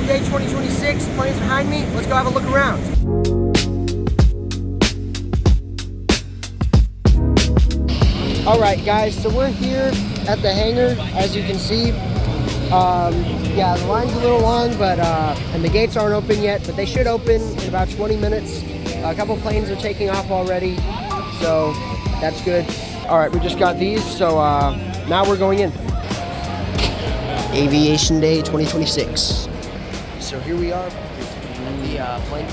Aviation Day 2026. Planes behind me. Let's go have a look around. Alright guys, so we're here at the hangar, as you can see. Yeah, the line's a little long, but and the gates aren't open yet, but they should open in about 20 minutes. A couple planes are taking off already, so that's good. Alright, we just got these, so now we're going in. Aviation Day 2026. So here we are at the plane.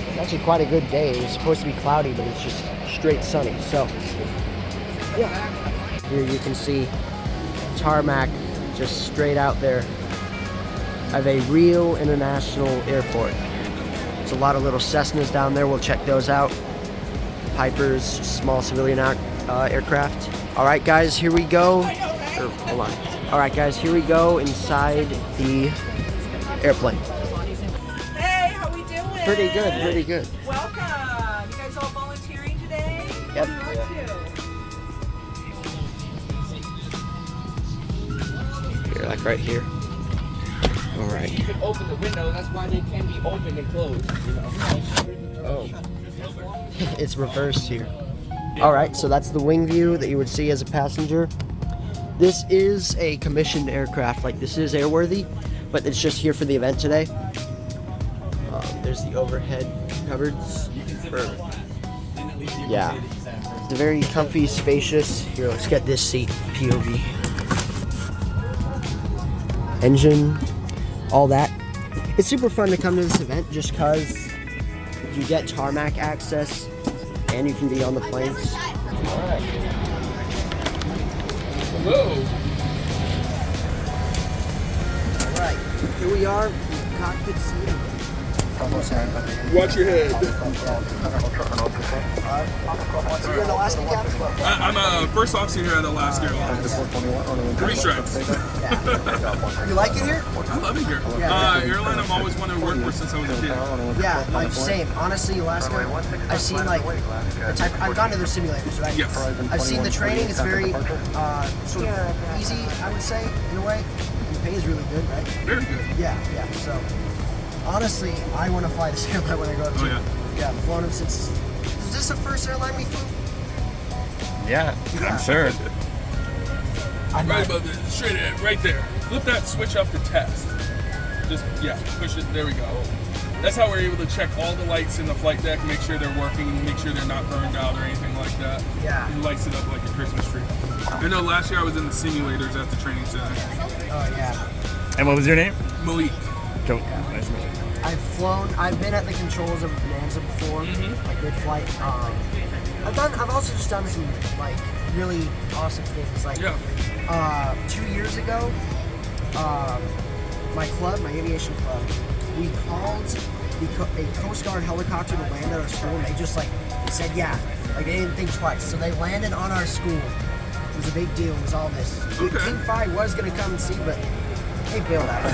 It's actually quite a good day. It's supposed to be cloudy, but it's just straight sunny. So yeah, here you can see tarmac just straight out there of a real international airport. There's a lot of little Cessnas down there. We'll check those out. Pipers, small civilian aircraft. All right, guys, here we go. Hold on. All right, guys, here we go inside the airplane. Hey, how we doing? Pretty good, pretty good. Welcome. You guys all volunteering today? Yep. Here, like right here. All right. You can open the window. That's why they can be open and closed. You know. Oh. It's reversed here. All right, so that's the wing view that you would see as a passenger. This is a commissioned aircraft. Like, this is airworthy, but it's just here for the event today. There's the overhead cupboards. Yeah. It's very comfy, spacious. Here, let's get this seat POV. Engine, all that. It's super fun to come to this event just because you get tarmac access and you can be on the planes. All right. Whoa. All right, here we are, cockpit seat. Watch your head. So you're in Alaska, Captain? I'm a first officer here at Alaska Airlines. 3 stripes. You like it here? I love it here. Airline I've always wanted to work for since I was a kid. Yeah, like same. Honestly, Alaska, I've seen like the type. I've gone to their simulators, right? Yes. I've seen the training. It's very sort of easy, I would say, in a way. The pay is really good, right? Very good. Yeah. So honestly, I want to fly this airline when I go up to. Oh yeah. Yeah, I've flown them since. Is this the first airline we flew? Yeah, I'm sure. Right above it, straight ahead, right there. Flip that switch up to test. Just, yeah, push it, there we go. That's how we're able to check all the lights in the flight deck, make sure they're working, make sure they're not burned out or anything like that. Yeah. It lights it up like a Christmas tree. I know last year I was in the simulators at the training center. Oh yeah. And what was your name? Malik. Dope. Nice to meet you. I've been at the controls of Bonanza before, like mid-flight. I've also just done some like really awesome things. Like 2 years ago, my aviation club, we called a Coast Guard helicopter to land at our school, and they just like said yeah, like they didn't think twice. So they landed on our school. It was a big deal. It was all this. King Fi was gonna come and see, but they bailed out.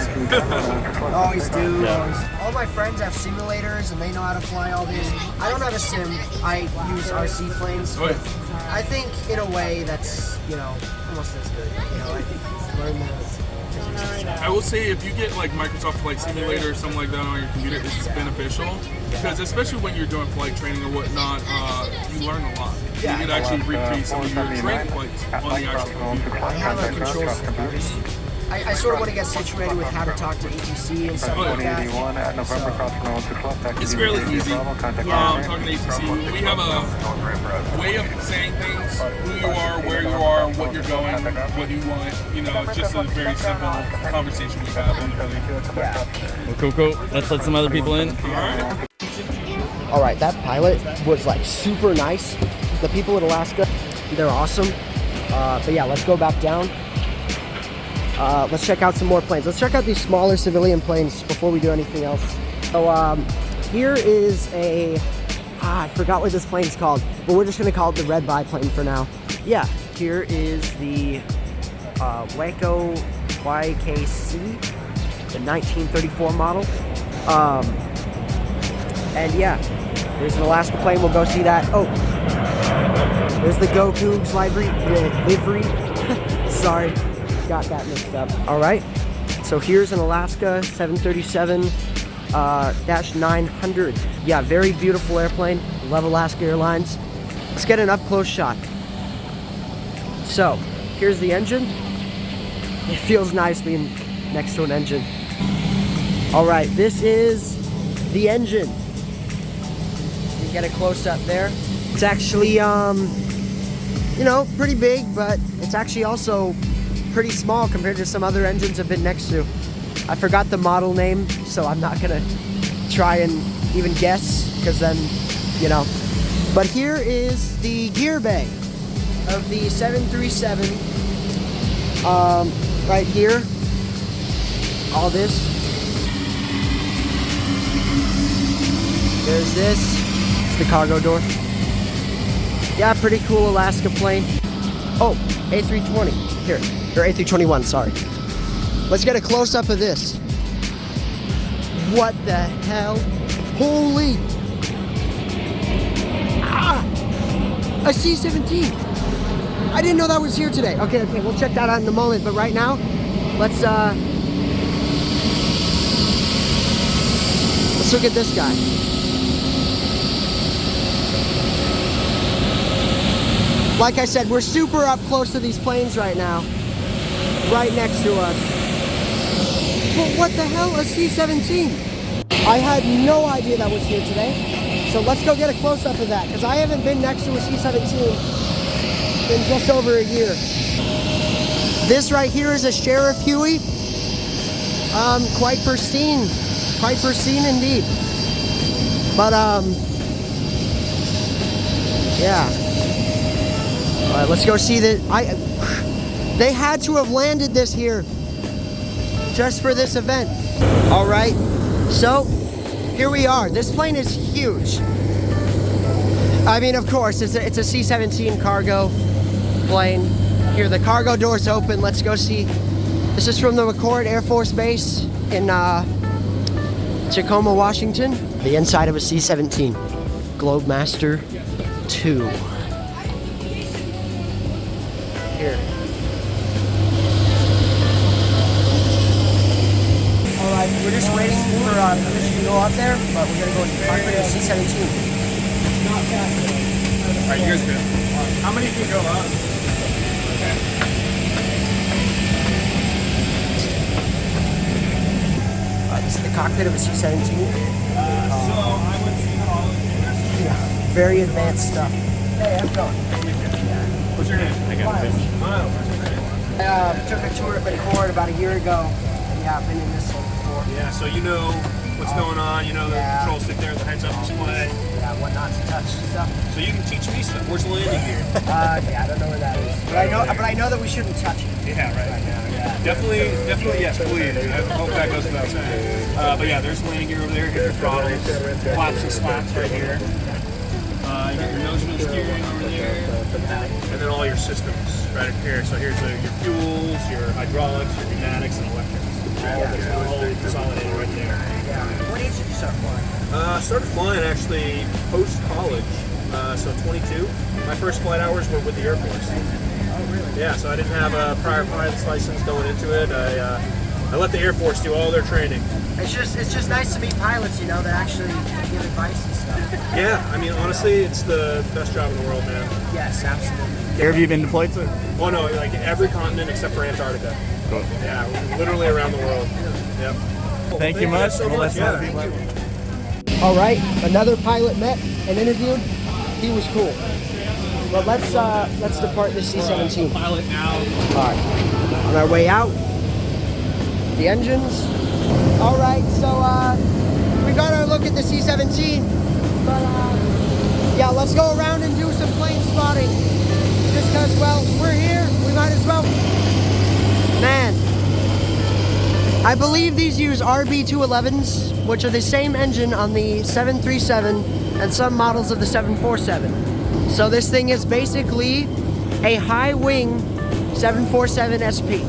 Always do. Always. All my friends have simulators and they know how to fly all this. I don't have a sim. I use RC planes. But I think in a way that's, almost as good. I think learn the physics. I will say if you get like Microsoft Flight Simulator or something like that on your computer, it's beneficial because especially when you're doing flight training or whatnot, you learn a lot. You can actually repeat some of your training flights on the actual computer. I have a controls computer. I sort of want to get situated with how to talk to ATC and stuff like that. It's fairly easy. Talking to ATC, we have a way of saying things, who you are, where you are, what you're going, what you want. It's just a very simple conversation we have. Well, cool. Let's let some other people in. All right, that pilot was like super nice. The people at Alaska, they're awesome. But yeah, let's go back down. Let's check out some more planes. Let's check out these smaller civilian planes before we do anything else. So here is I forgot what this plane's called, but we're just gonna call it the red biplane for now. Yeah, here is the Waco YKC, the 1934 model. And yeah, there's an Alaska plane. We'll go see that. Oh, there's the Goku's livery. Sorry. Got that mixed up. All right, So here's an Alaska 737-900. Yeah, very beautiful airplane. Love Alaska Airlines. Let's get an up-close shot. So, here's the engine. It feels nice being next to an engine. All right, this is the engine. You get a close-up there. It's actually, you know, pretty big, but it's actually also pretty small compared to some other engines I've been next to. I forgot the model name, so I'm not gonna try and even guess, because then, you know. But here is the gear bay of the 737. Right here. All this. There's this. It's the cargo door. Yeah, pretty cool Alaska plane. Oh, A320. Here. Or A321, sorry. Let's get a close-up of this. What the hell? Holy! Ah! A C-17! I didn't know that was here today. Okay, we'll check that out in a moment, but right now, let's look at this guy. Like I said, we're super up close to these planes right now. Right next to us. But what the hell, a C-17? I had no idea that was here today. So let's go get a close-up of that, because I haven't been next to a C-17 in just over a year. This right here is a Sheriff Huey. Quite pristine. Quite pristine indeed. But, yeah. All right, let's go see the... They had to have landed this here just for this event. All right, so here we are. This plane is huge. I mean, of course, it's a C-17 cargo plane. Here, the cargo door's open. Let's go see. This is from the McCord Air Force Base in Tacoma, Washington. The inside of a C-17, Globemaster II. Here. Alright, we're just waiting for permission to go up there, but we're gonna go to the cockpit of the C-17. Alright, you guys good? How many can go up? Okay. This is the cockpit of a C-17. Yeah, very advanced stuff. Hey, how's it going? What's your name? I got a fish. I took a tour at McCord about a year ago. Yeah, I've been in this one before. Yeah, so you know what's going on, you know the control stick there, the heads-up display. Yeah, what not to touch stuff. So you can teach me stuff. Where's the landing gear? Yeah, I don't know where that is. But I know that we shouldn't touch it. Yeah, right. Yeah. Definitely, yes, please. I hope that goes without saying. But yeah, there's the landing gear over there. Hit your throttles, flaps and slaps right here. You got your notional steering over there, and then all your systems right up here. So here's your fuels, your hydraulics, your pneumatics, and electrics. All consolidated right there. Yeah. What age did you start flying? Started flying actually post-college, so 22. My first flight hours were with the Air Force. Oh, really? Yeah, so I didn't have a prior pilot's license going into it. I let the Air Force do all their training. It's just nice to meet pilots, you know, that actually give advice and stuff. Yeah, I mean, honestly, it's the best job in the world, man. Yes, absolutely. Where have you been deployed to? Oh no, like every continent except for Antarctica. Cool. Yeah, literally around the world. Yep. Thank you much. so We'll much. let Yeah. some people- All right, another pilot met and interviewed. He was cool. But let's depart the C-17. Pilot now. All right, on our way out, the engines. All right, so we got our look at the C-17, but yeah, let's go around and do some plane spotting. Just because, well, we're here, we might as well. Man, I believe these use RB211s, which are the same engine on the 737 and some models of the 747. So this thing is basically a high-wing 747 SP.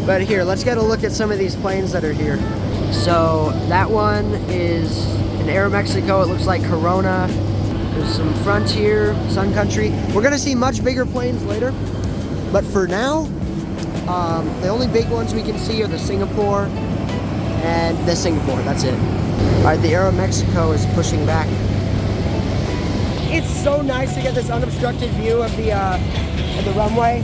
But here, let's get a look at some of these planes that are here. So that one is in Aeromexico. It looks like Corona. There's some Frontier, Sun Country. We're gonna see much bigger planes later. But for now, The only big ones we can see are the Singapore and the Singapore. That's it. All right, the Aero Mexico is pushing back. It's so nice to get this unobstructed view of the runway.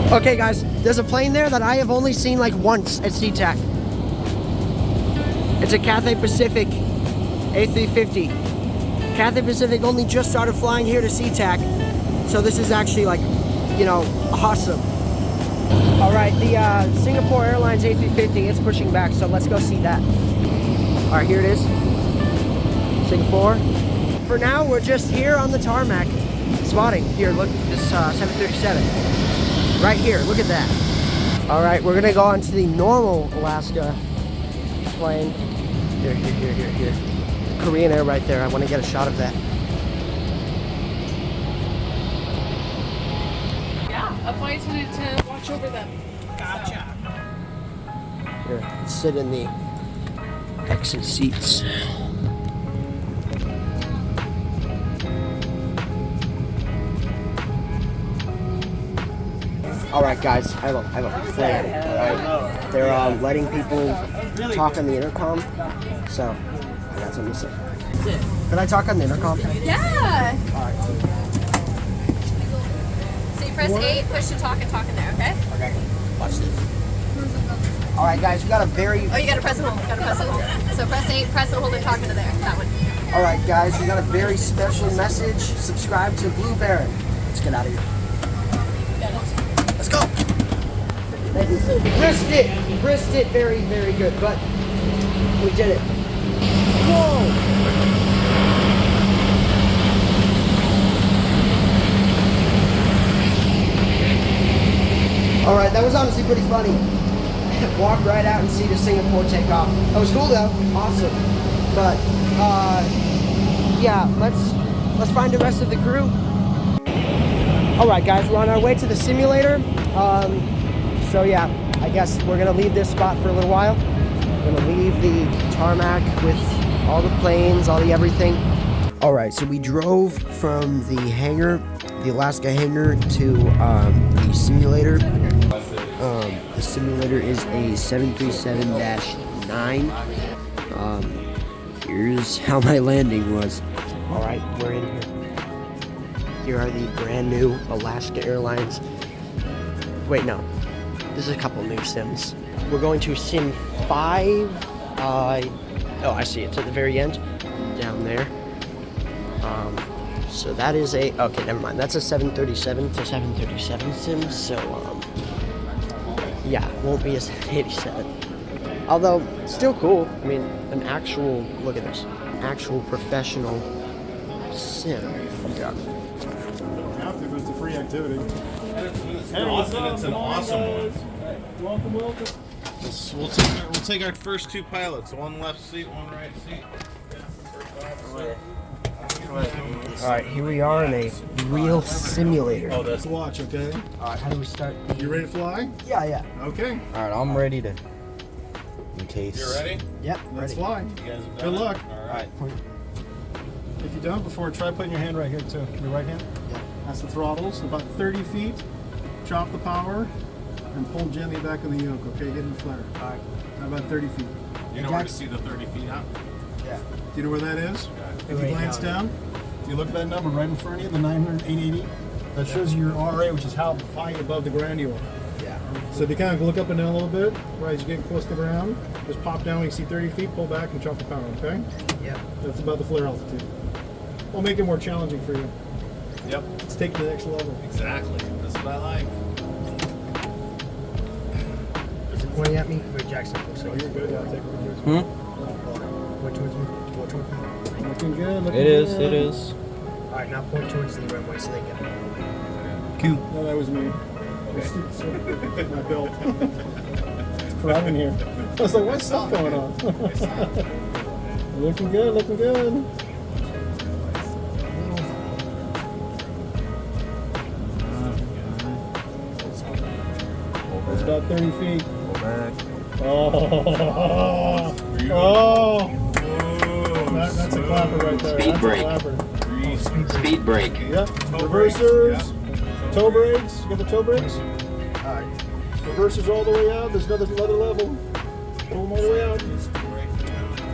Okay guys, there's a plane there that I have only seen like once at SeaTac. It's a Cathay Pacific A350. Cathay Pacific only just started flying here to SeaTac, so this is actually like, you know, awesome. All right, the Singapore Airlines A350, it's pushing back, so let's go see that. All right, here it is, Singapore. For now, we're just here on the tarmac, spotting. Here, look, this 737. Right here, look at that. All right, we're gonna go on to the normal Alaska plane. Here. Korean Air right there. I want to get a shot of that. Yeah, a flight to watch over them. Gotcha. Here, let's sit in the exit seats. All right, guys, I have a plan. All right, they're letting people talk on the intercom, so I got something to say. Can I talk on the intercom? Yeah. All right. So you press 8, push to talk, and talk in there, okay? Okay. Watch this. All right, guys, we got a very. Oh, you gotta press and hold. So press 8, press and hold, and talk into there. That one. All right, guys, we got a very special message. Subscribe to Blue Baron. Let's get out of here. Let's go. Risked it very, very good, but we did it. Whoa! All right, that was honestly pretty funny. Walk right out and see the Singapore take off. That was cool though, awesome. But yeah, let's find the rest of the crew. All right, guys, we're on our way to the simulator. So yeah, I guess we're gonna leave this spot for a little while. We're gonna leave the tarmac with all the planes, all the everything. All right, so we drove from the hangar, the Alaska hangar, to the simulator. The simulator is a 737-9. Here's how my landing was. All right, we're in here. Here are the brand new Alaska Airlines. Wait, no. This is a couple new sims. We're going to sim 5. Oh, I see. It's at the very end, down there. So that is a. Okay, never mind. That's a 737. It's a 737 sim. So yeah, won't be a 787. Although still cool. I mean, an actual. Look at this. Actual professional sim. Yeah. It's a free activity. It's an awesome one. Welcome. We'll take our first 2 pilots. One left seat, one right seat. All right, here we are in a real simulator. Oh, that's Watch, okay? All right, how do we start? You ready to fly? Yeah. Okay. All right, I'm ready to. In case. You ready? Yep. Let's Ready. fly. You guys have Good done it? luck. All right. If you don't before, try putting your hand right here too. Your right hand. Yep. That's the throttles. About 30 feet. Chop the power and pull gently back on the yoke. Okay, get in the flare. All right. About 30 feet. You know where to see the 30 feet out? Yeah. Do you know where that is? If you Right glance now. down, if you look at that number right in front of you, the 900, 880, that shows you your RA, which is how high above the ground you are. Yeah. So if you kind of look up and down a little bit, right as you get close to the ground, just pop down when you see 30 feet, pull back and chop the power, okay? Yep. That's about the flare altitude. We'll make it more challenging for you. Yep. Let's take it to the next level. Exactly. That's what I like. Is it pointing at me? Wait, Jackson. Looks So like you're good, yeah, take it towards me. Point towards me. Point towards me. Looking good, looking It good. is. All right, now point towards the runway so they get it. No, that was me. My belt. It's crowded in here. I was like, what's stuff going on? Looking good, looking good. It's about 30 feet. Oh, oh. That's a clapper right there. Speed That's brake. a clapper. Speed brake. Yep. Reversers. Toe brakes. You got the toe brakes? Alright. Reversers all the way out. There's another level. Pull them all the way out.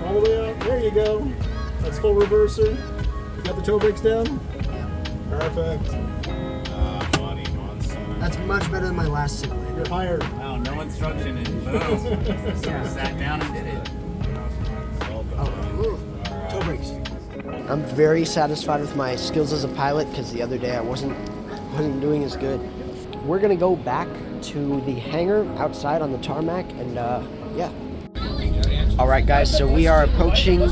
All the way out. There you go. That's full reverser. You got the toe brakes down? Perfect. Buddy, on center. That's much better than my last simulator. You're hired. Wow, no instruction and boom. Just sat down and did it. Toe brakes. I'm very satisfied with my skills as a pilot because the other day I wasn't doing as good. We're gonna go back to the hangar outside on the tarmac and yeah. All right, guys. So we are approaching the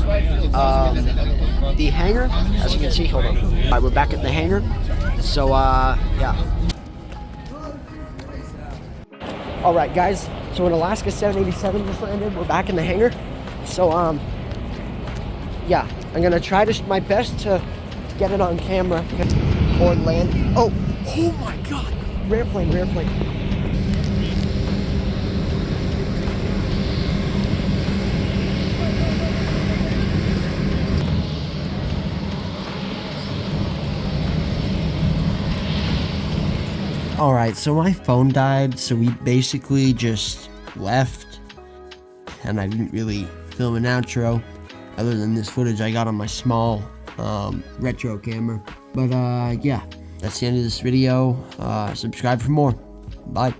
hangar. As you can see, hold on. All right, we're back at the hangar. So yeah. All right, guys. So an Alaska 787 just landed. We're back in the hangar. So yeah, I'm gonna try my best to get it on camera or land. Oh my God! Rare plane. All right, so my phone died, so we basically just left, and I didn't really film an outro other than this footage I got on my small retro camera. But yeah, that's the end of this video. Subscribe for more. Bye.